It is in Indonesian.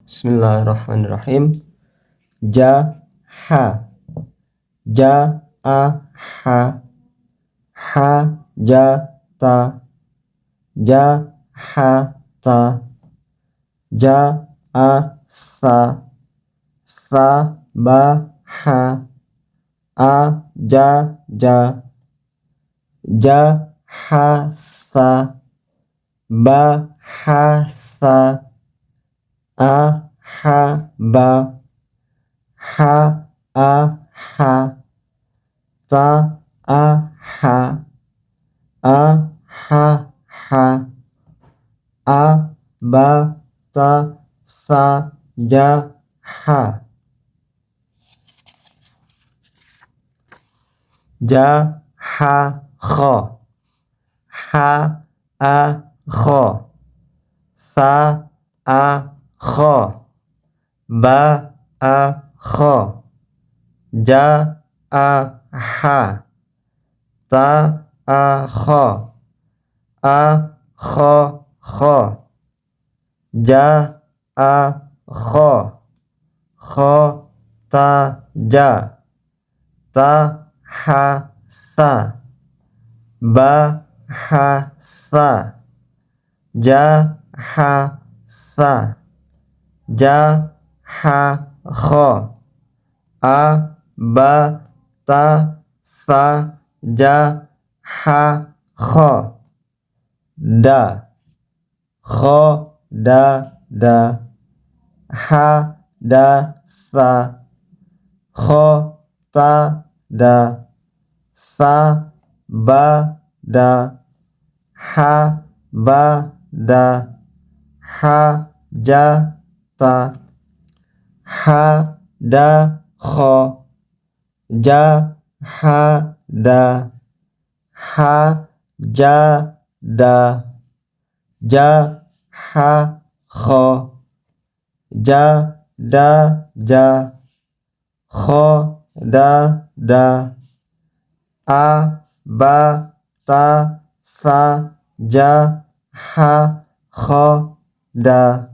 Bismillahirrahmanirrahim. Jaha, ja'aha, hajata, jahata, ja'asa, sabaha, ajaja, jahasa, bahasa, ahaba, ha'aha, ta'aha, ahaha, abata, sajaha, jahakho, ha'akho, sa'akho, ba'akho, ja'aha, ta'akho, akhokho, ja'akho, khotaja, tahasa, bahasa, jahasa, jahakho, abata, sajahakho, da, khodada, hadasa, khotada, sabada, habada, hajata, hadakho, jahada, hajada, jahakho, jadaja, khodada, abata, sajahakho, da.